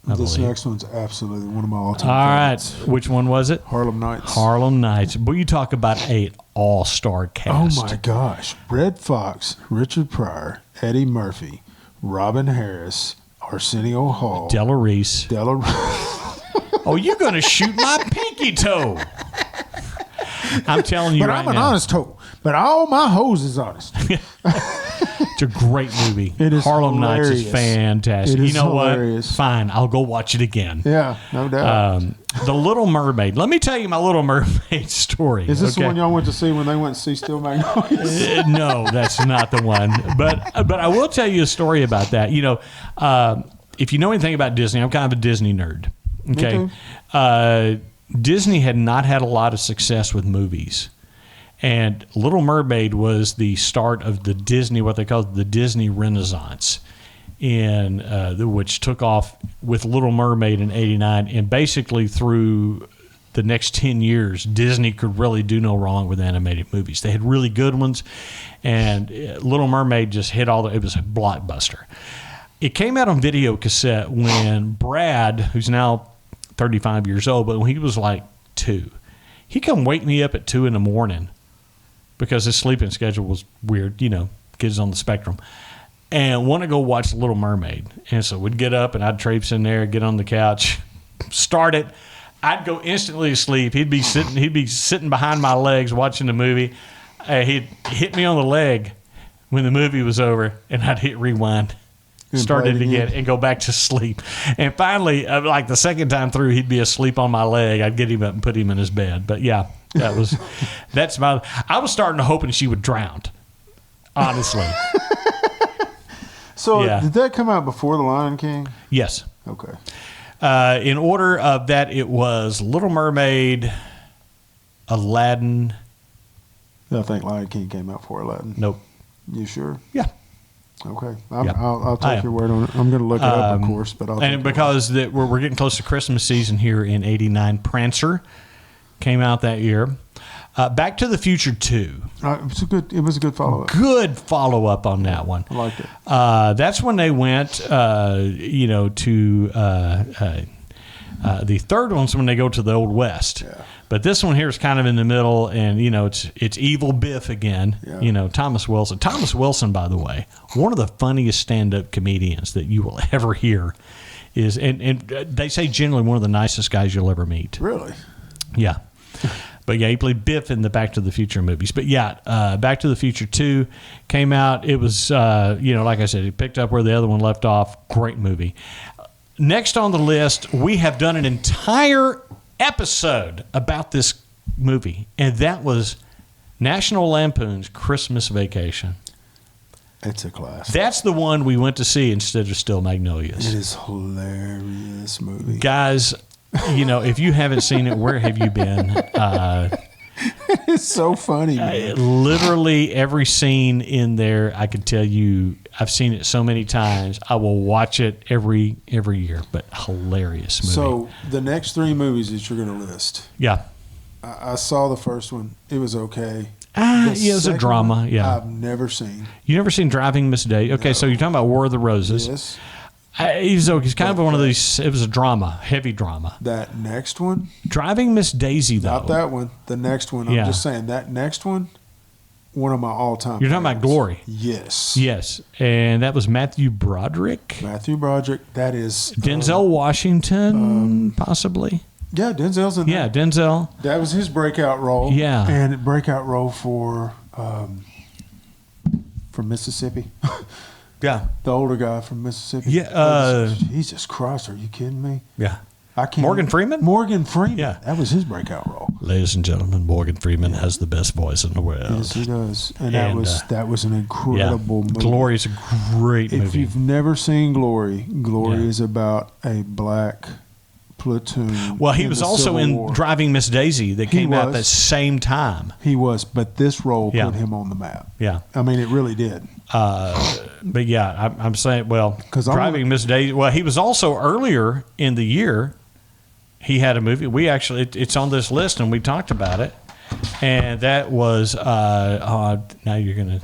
This next one's absolutely one of my all-time favorites. All right. Which one was it? Harlem Nights. Harlem Nights. But you talk about an all-star cast. Oh, my gosh. Red Fox, Richard Pryor, Eddie Murphy, Robin Harris, Arsenio Hall. Della Reese. Oh, you're going to shoot my pinky toe. I'm telling you right now. But I'm an honest toe. But all my hoes is honest. It's a great movie. It is Harlem hilarious. Nights is fantastic. It is you know hilarious. What? Fine, I'll go watch it again. Yeah, no doubt. The Little Mermaid. Let me tell you my Little Mermaid story. Is this the one y'all went to see when they went to see Still Magnolias? No, that's not the one. But I will tell you a story about that. If you know anything about Disney, I'm kind of a Disney nerd. Okay. Disney had not had a lot of success with movies. And Little Mermaid was the start of the Disney, what they call the Disney Renaissance, which took off with Little Mermaid in '89. And basically through the next 10 years, Disney could really do no wrong with animated movies. They had really good ones, and Little Mermaid just hit it was a blockbuster. It came out on video cassette when Brad, who's now 35 years old, but when he was like 2, he come wake me up at 2 in the morning because his sleeping schedule was weird, you know, kids on the spectrum, and want to go watch Little Mermaid. And so we'd get up and I'd traipse in there, get on the couch, start it. I'd go instantly to sleep. He'd be sitting behind my legs watching the movie. He'd hit me on the leg when the movie was over, and I'd hit rewind, start it again, and go back to sleep. And finally, like the second time through, he'd be asleep on my leg. I'd get him up and put him in his bed. But yeah, I was starting to hoping she would drown, honestly. So did that come out before The Lion King? Yes. Okay. In order of that, it was Little Mermaid, Aladdin. I think Lion King came out before Aladdin. Nope. You sure? Yeah. Okay. I'll take your word on it. I'm going to look it up, of course. But because we're getting close to Christmas season here in '89, Prancer came out that year. Back to the Future 2. It was a good follow-up. Good follow-up on that one. I liked it. That's when they went, to the third one's when they go to the Old West. Yeah. But this one here is kind of in the middle, and, you know, it's Evil Biff again. Yeah. You know, Thomas Wilson. Thomas Wilson, by the way, one of the funniest stand-up comedians that you will ever hear is, and they say generally one of the nicest guys you'll ever meet. Really? Yeah. But yeah, he played Biff in the Back to the Future movies. But yeah, Back to the Future 2 came out. It was, like I said, it picked up where the other one left off. Great movie. Next on the list, we have done an entire episode about this movie, and that was National Lampoon's Christmas Vacation. It's a classic. That's the one we went to see instead of Still Magnolias. It is hilarious movie. Guys, you know, if you haven't seen it, where have you been? It's so funny, man. Literally every scene in there, I could tell you, I've seen it so many times. I will watch it every year, but hilarious movie. So the next 3 movies that you're going to list, yeah, I saw the first one. It was okay. Yeah, it was a drama. One, Yeah, I've never seen. You never seen Driving Miss Daisy? Okay, No. so you're talking about War of the Roses. Yes. He's kind of one of these. It was a drama, heavy drama. That next one, Driving Miss Daisy, though. not that one. The next one. Yeah. I'm just saying that next one. One of my all-time. You're talking about favorites. Glory. Yes. Yes, and that was Matthew Broderick, Matthew Broderick. That is Denzel Washington, possibly. Yeah, Denzel's in Yeah, there. Denzel. That was his breakout role. Yeah. And breakout role for from Mississippi. Yeah, The older guy from Mississippi. Yeah, Jesus Christ, are you kidding me? yeah. I can't. Morgan Freeman? Morgan Freeman. Yeah. That was his breakout role. Ladies and gentlemen, Morgan Freeman has the best voice in the world. Yes, he does. And And, that was an incredible movie. Glory is a great If movie. you've never seen Glory, Glory Yeah. is about a black platoon. Well, he in was the also Civil in War. Driving Miss Daisy that came out was. that same time. He was, but this role Yeah. put him on the map. Yeah. I mean, it really did. But yeah, I'm saying, well, 'Cause I'm Driving Miss Daisy. Well, he was also earlier in the year. He had a movie. We actually, it's on this list, and we talked about it. And that was now you're gonna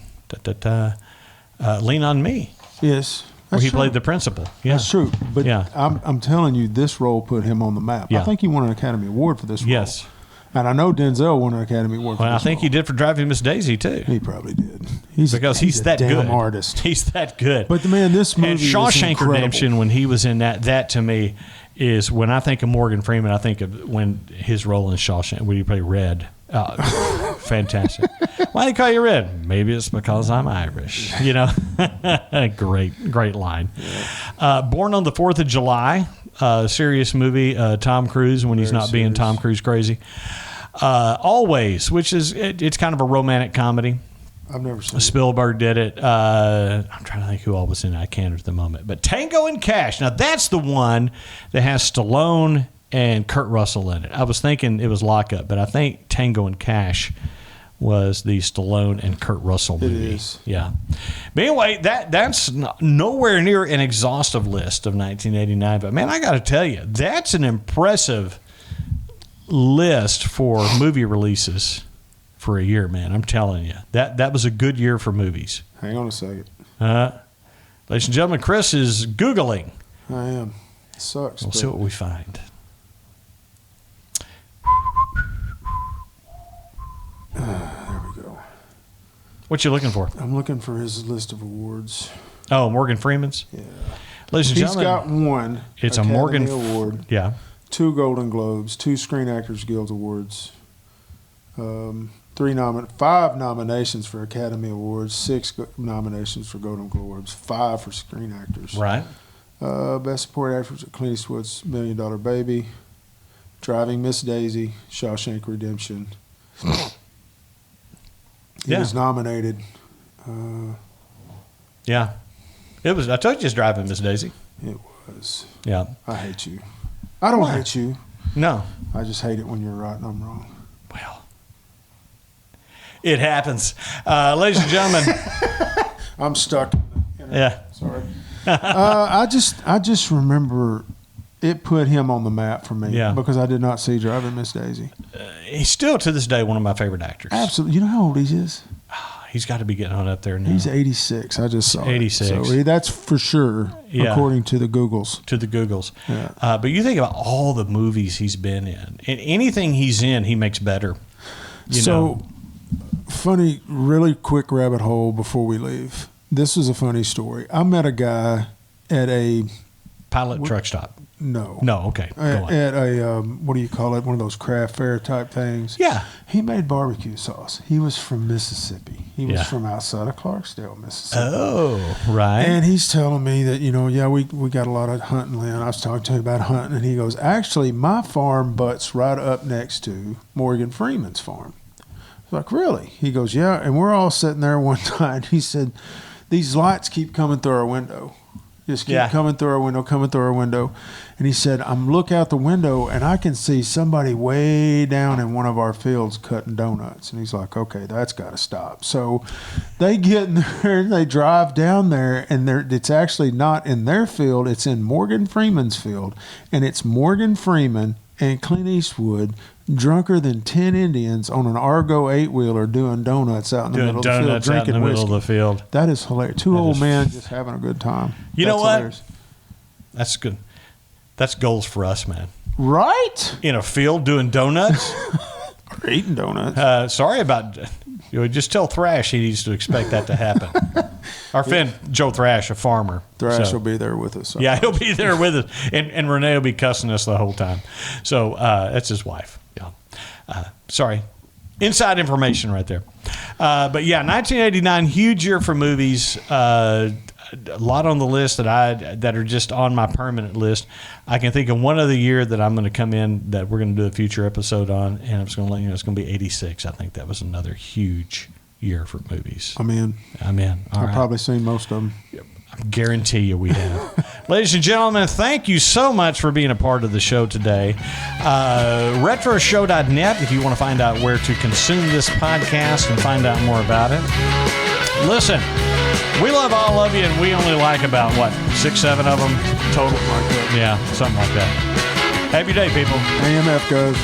Lean on Me, Yes. where That's he true. played the principal. Yeah, That's true. But Yeah. I'm telling you, this role put him on the map. Yeah. I think he won an Academy Award for this role. Yes. And I know Denzel won an Academy Award for Well, I this think role. he did for Driving Miss Daisy too. He probably did. Because he's a that damn good. artist. He's that good. But man, this movie And is Shawshank incredible. Redemption, when he was in that to me is when I think of Morgan Freeman, I think of when his role in Shawshank, when he played Red. Fantastic. Why do they call you Red? Maybe it's because I'm Irish. You know, great line. Born on the 4th of July, serious movie. Tom Cruise when he's Very not being serious. Tom Cruise crazy. Always, which is it's kind of a romantic comedy. I've never seen it. Spielberg did it. I'm trying to think who all was in it. I can't at the moment. But Tango and Cash. Now, that's the one that has Stallone and Kurt Russell in it. I was thinking it was Lockup, but I think Tango and Cash was the Stallone and Kurt Russell movie. It is. Yeah. But anyway, that's nowhere near an exhaustive list of 1989. But, man, I got to tell you, that's an impressive list for movie releases for a year, man. I'm telling you. That was a good year for movies. Hang on a second. Ladies and gentlemen, Chris is Googling. I am. It sucks. We'll see what we find. There we go. What you looking for? I'm looking for his list of awards. Oh, Morgan Freeman's? Yeah. Ladies and He's gentlemen. got one. It's Academy a Morgan Award. Yeah. 2 Golden Globes, 2 Screen Actors Guild Awards, 5 nominations for Academy Awards, 6 nominations for Golden Globes, 5 for Screen Actors. Right. Best Supporting Actress at Clint Eastwood's $1 Million Baby, Driving Miss Daisy, Shawshank Redemption. He was nominated. Yeah. It was. I told you it's Driving Miss Daisy. It was. Yeah. I hate you. I don't hate you. No. I just hate it when you're right and I'm wrong. Well, it happens. Ladies and gentlemen. I'm stuck. Yeah. Sorry. I just remember it put him on the map for me. Yeah. Because I did not see Driving Miss Daisy. He's still to this day one of my favorite actors. Absolutely. You know how old he is? He's got to be getting on up there now. He's 86. I just saw 86. it. So that's for sure, according to the Googles. To the Googles. Yeah. But you think about all the movies he's been in. And anything he's in, he makes better. You know. Funny, really quick rabbit hole before we leave. This is a funny story. I met a guy at a... Pilot truck stop. No. No, okay. Go on. At a, what do you call it? One of those craft fair type things. Yeah. He made barbecue sauce. He was from Mississippi. He was Yeah. from outside of Clarksdale, Mississippi. Oh, right. And he's telling me that, we got a lot of hunting land. I was talking to him about hunting, and he goes, actually, my farm butts right up next to Morgan Freeman's farm. I was like, really? He goes, yeah. And we're all sitting there one time. He said, these lights keep coming through our window. Just keep coming through our window. And he said, I'm look out the window and I can see somebody way down in one of our fields cutting donuts. And he's like, okay, that's got to stop. So they get in there and they drive down there, and it's actually not in their field. It's in Morgan Freeman's field. And it's Morgan Freeman and Clint Eastwood drunker than 10 Indians on an Argo 8-wheeler doing donuts out in the middle of the field, drinking whiskey. Of the field. That is hilarious. Two old men just having a good time. You know what? Hilarious. That's good. That's goals for us, man. Right? In a field doing donuts? Or eating donuts. Sorry about... just tell Thrash he needs to expect that to happen. Our friend Joe Thrash, a farmer. Thrash will be there with us. Yeah, he'll be there with us. And Renee will be cussing us the whole time. So that's his wife. Yeah. Sorry. Inside information right there. But yeah, 1989, huge year for movies. A lot on the list that are just on my permanent list. I can think of one other year that I'm going to come in that we're going to do a future episode on, and I'm just going to let you know it's going to be 86. I think that was another huge year for movies. I'm in. All right. Probably seen most of them. I guarantee you we have. Ladies and gentlemen, thank you so much for being a part of the show today. RetroShow.net if you want to find out where to consume this podcast and find out more about it. Listen, we love all of you, and we only like about, 6, 7 of them total? Like that. Yeah, something like that. Have your day, people. AMF goes.